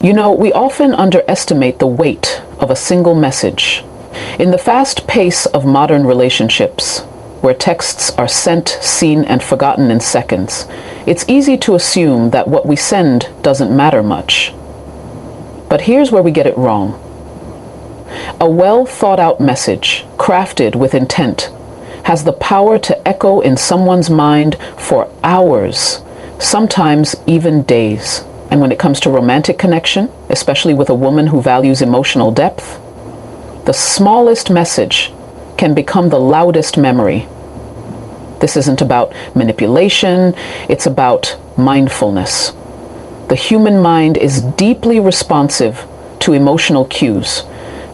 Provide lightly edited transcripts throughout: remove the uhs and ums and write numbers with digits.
We often underestimate the weight of a single message. In the fast pace of modern relationships, where texts are sent, seen, and forgotten in seconds, it's easy to assume that what we send doesn't matter much. But here's where we get it wrong. A well thought out message, crafted with intent, has the power to echo in someone's mind for hours, sometimes even days. And when it comes to romantic connection, especially with a woman who values emotional depth, the smallest message can become the loudest memory. This isn't about manipulation, it's about mindfulness. The human mind is deeply responsive to emotional cues,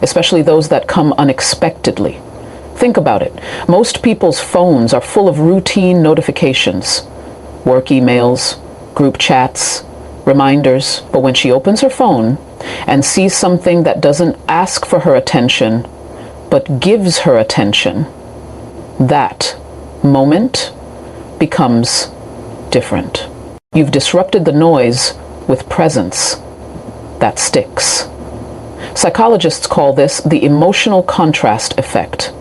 especially those that come unexpectedly. Think about it. Most people's phones are full of routine notifications, work emails, group chats, reminders. But when she opens her phone and sees something that doesn't ask for her attention, but gives her attention, that moment becomes different. You've disrupted the noise with presence that sticks. Psychologists call this the emotional contrast effect.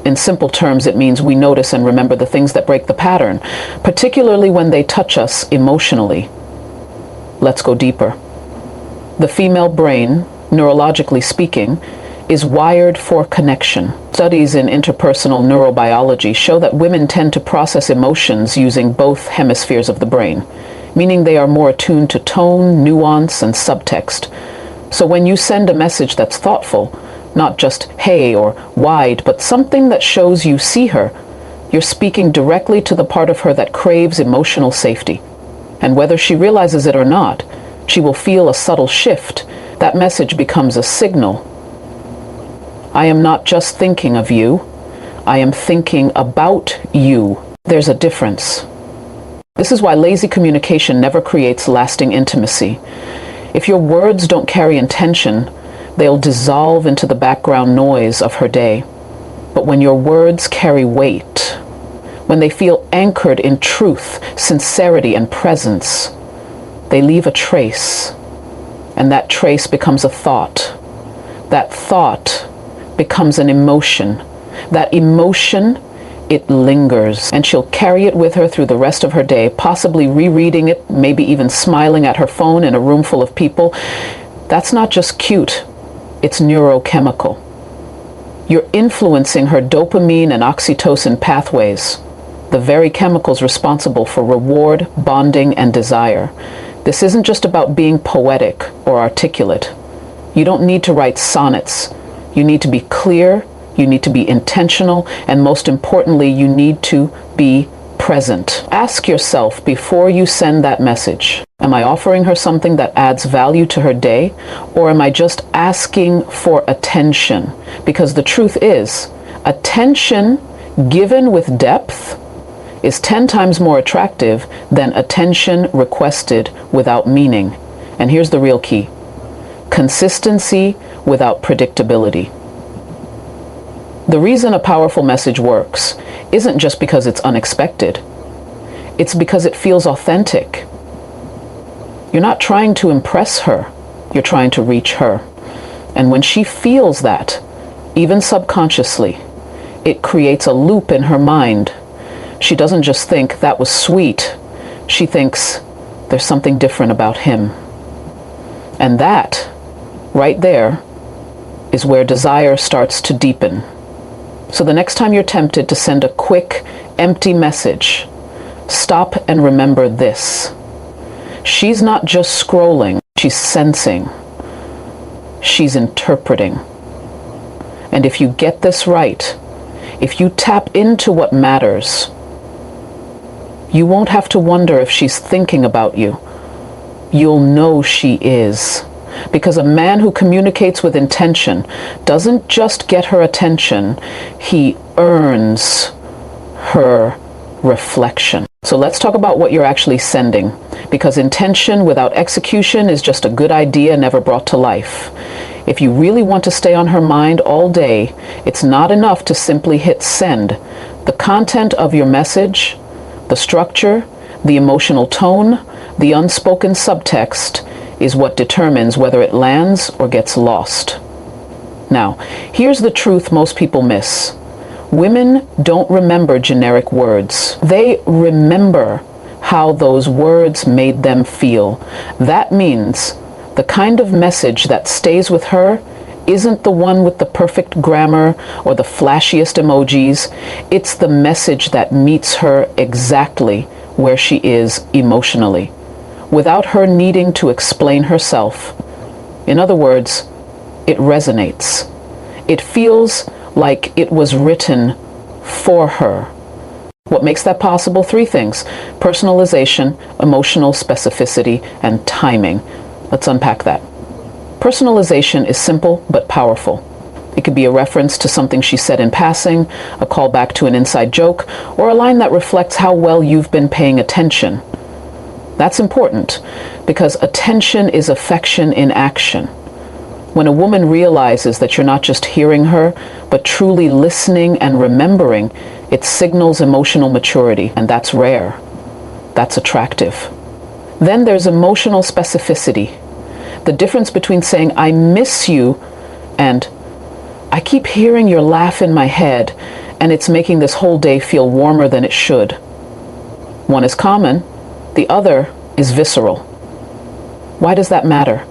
In simple terms, it means we notice and remember the things that break the pattern, particularly when they touch us emotionally. Let's go deeper. The female brain, neurologically speaking, is wired for connection. Studies in interpersonal neurobiology show that women tend to process emotions using both hemispheres of the brain, meaning they are more attuned to tone, nuance, and subtext. So when you send a message that's thoughtful, not just hey or wide, but something that shows you see her, you're speaking directly to the part of her that craves emotional safety. And whether she realizes it or not, she will feel a subtle shift. That message becomes a signal. I am not just thinking of you, I am thinking about you. There's a difference. This is why lazy communication never creates lasting intimacy. If your words don't carry intention, they'll dissolve into the background noise of her day. But when your words carry weight, when they feel anchored in truth, sincerity, and presence, they leave a trace. And that trace becomes a thought. That thought becomes an emotion. That emotion, it lingers, and she'll carry it with her through the rest of her day, possibly rereading it, maybe even smiling at her phone in a room full of people. That's not just cute, it's neurochemical. You're influencing her dopamine and oxytocin pathways, the very chemicals responsible for reward, bonding, and desire. This isn't just about being poetic or articulate. You don't need to write sonnets. You need to be clear, you need to be intentional, and most importantly, you need to be present. Ask yourself before you send that message, am I offering her something that adds value to her day, or am I just asking for attention? Because the truth is, attention given with depth is 10 times more attractive than attention requested without meaning. And here's the real key: consistency without predictability. The reason a powerful message works isn't just because it's unexpected. It's because it feels authentic. You're not trying to impress her, you're trying to reach her. And when she feels that, even subconsciously, it creates a loop in her mind. She doesn't just think that was sweet, she thinks there's something different about him. And that, right there, is where desire starts to deepen. So the next time you're tempted to send a quick, empty message, stop and remember this. She's not just scrolling, she's sensing. She's interpreting. And if you get this right, if you tap into what matters, you won't have to wonder if she's thinking about you. You'll know she is. Because a man who communicates with intention doesn't just get her attention, he earns her reflection. So let's talk about what you're actually sending, because intention without execution is just a good idea never brought to life. If you really want to stay on her mind all day, it's not enough to simply hit send. The content of your message, the structure, the emotional tone, the unspoken subtext is what determines whether it lands or gets lost. Now, here's the truth most people miss. Women don't remember generic words. They remember how those words made them feel. That means the kind of message that stays with her isn't the one with the perfect grammar or the flashiest emojis. It's the message that meets her exactly where she is emotionally, without her needing to explain herself. In other words, it resonates. It feels like it was written for her. What makes that possible? Three things: personalization, emotional specificity, and timing. Let's unpack that. Personalization is simple but powerful. It could be a reference to something she said in passing, a callback to an inside joke, or a line that reflects how well you've been paying attention. That's important because attention is affection in action. When a woman realizes that you're not just hearing her, but truly listening and remembering, it signals emotional maturity, and that's rare. That's attractive. Then there's emotional specificity. The difference between saying, "I miss you," and "I keep hearing your laugh in my head, and it's making this whole day feel warmer than it should." One is common, the other is visceral. Why does that matter?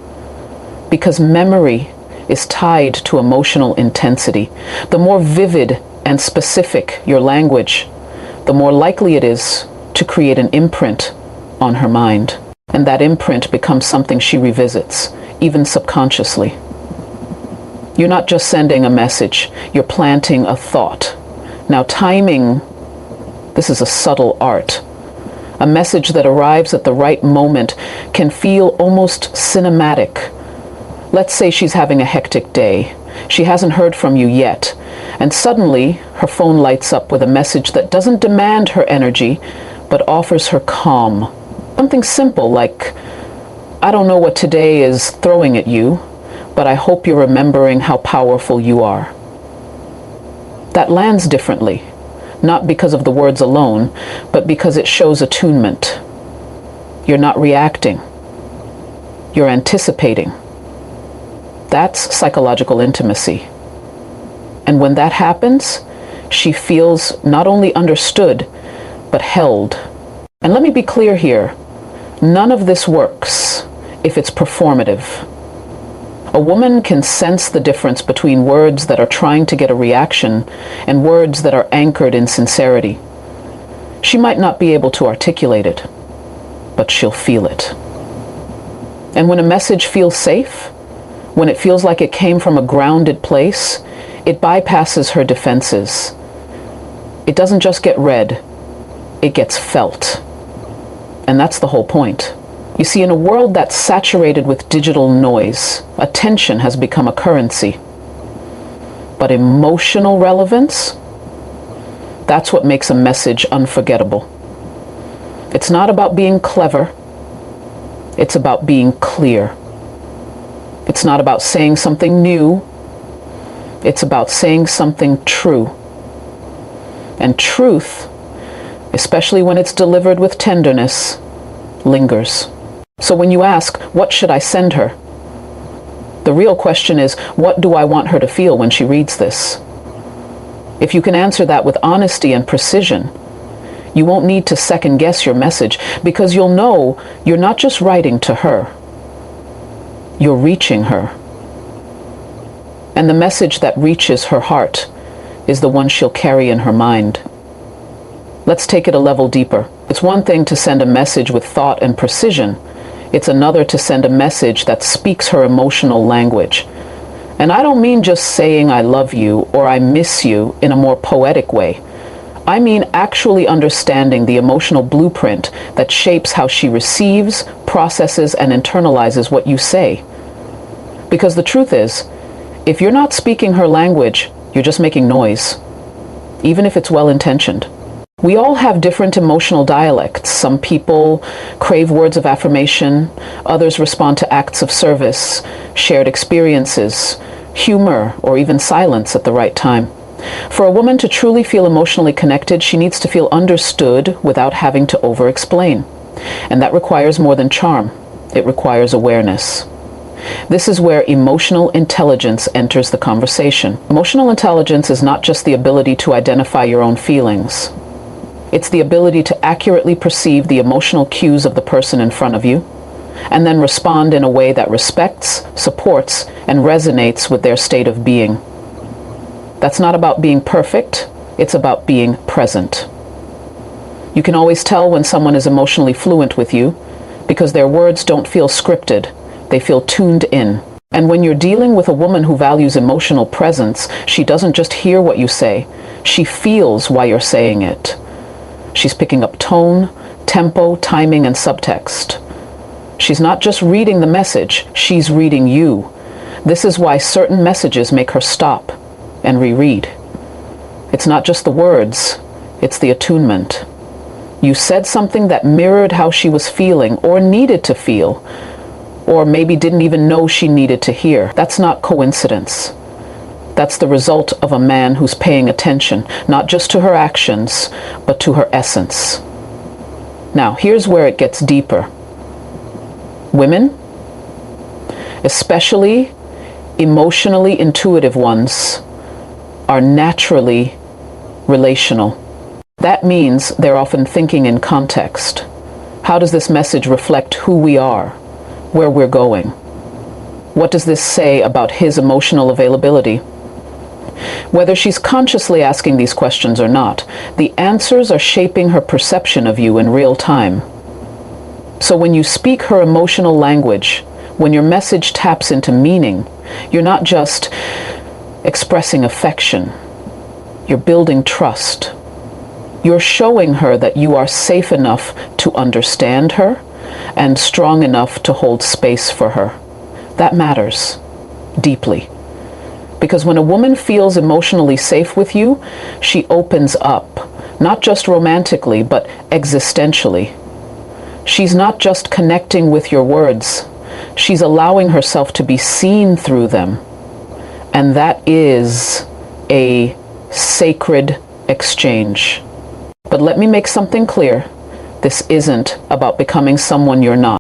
Because memory is tied to emotional intensity. The more vivid and specific your language, the more likely it is to create an imprint on her mind. And that imprint becomes something she revisits, even subconsciously. You're not just sending a message, you're planting a thought. Now, timing, this is a subtle art. A message that arrives at the right moment can feel almost cinematic. Let's say she's having a hectic day. She hasn't heard from you yet, and suddenly her phone lights up with a message that doesn't demand her energy, but offers her calm. Something simple like, "I don't know what today is throwing at you, but I hope you're remembering how powerful you are." That lands differently, not because of the words alone, but because it shows attunement. You're not reacting. You're anticipating. That's psychological intimacy. And when that happens, she feels not only understood, but held. And let me be clear here. None of this works if it's performative. A woman can sense the difference between words that are trying to get a reaction and words that are anchored in sincerity. She might not be able to articulate it, but she'll feel it. And when a message feels safe, when it feels like it came from a grounded place, it bypasses her defenses. It doesn't just get read, it gets felt. And that's the whole point. You see, in a world that's saturated with digital noise, attention has become a currency. But emotional relevance, that's what makes a message unforgettable. It's not about being clever. It's about being clear. It's not about saying something new. It's about saying something true. And truth, especially when it's delivered with tenderness, lingers. So when you ask, what should I send her? The real question is, what do I want her to feel when she reads this? If you can answer that with honesty and precision, you won't need to second guess your message, because you'll know you're not just writing to her, you're reaching her. And the message that reaches her heart is the one she'll carry in her mind. Let's take it a level deeper. It's one thing to send a message with thought and precision. It's another to send a message that speaks her emotional language. And I don't mean just saying I love you or I miss you in a more poetic way. I mean actually understanding the emotional blueprint that shapes how she receives, processes, and internalizes what you say. Because the truth is, if you're not speaking her language, you're just making noise, even if it's well-intentioned. We all have different emotional dialects. Some people crave words of affirmation, others respond to acts of service, shared experiences, humor, or even silence at the right time. For a woman to truly feel emotionally connected, she needs to feel understood without having to over-explain. And that requires more than charm. It requires awareness. This is where emotional intelligence enters the conversation. Emotional intelligence is not just the ability to identify your own feelings. It's the ability to accurately perceive the emotional cues of the person in front of you, and then respond in a way that respects, supports, and resonates with their state of being. That's not about being perfect, it's about being present. You can always tell when someone is emotionally fluent with you because their words don't feel scripted, they feel tuned in. And when you're dealing with a woman who values emotional presence, she doesn't just hear what you say, she feels why you're saying it. She's picking up tone, tempo, timing, and subtext. She's not just reading the message, she's reading you. This is why certain messages make her stop and reread. It's not just the words, it's the attunement. You said something that mirrored how she was feeling or needed to feel, or maybe didn't even know she needed to hear. That's not coincidence. That's the result of a man who's paying attention, not just to her actions, but to her essence. Now, here's where it gets deeper. Women, especially emotionally intuitive ones, are naturally relational. That means they're often thinking in context. How does this message reflect who we are, where we're going? What does this say about his emotional availability? Whether she's consciously asking these questions or not, the answers are shaping her perception of you in real time. So when you speak her emotional language, when your message taps into meaning, you're not just expressing affection, you're building trust. You're showing her that you are safe enough to understand her and strong enough to hold space for her. That matters deeply. Because when a woman feels emotionally safe with you, she opens up, not just romantically, but existentially. She's not just connecting with your words, she's allowing herself to be seen through them. And that is a sacred exchange. But let me make something clear. This isn't about becoming someone you're not.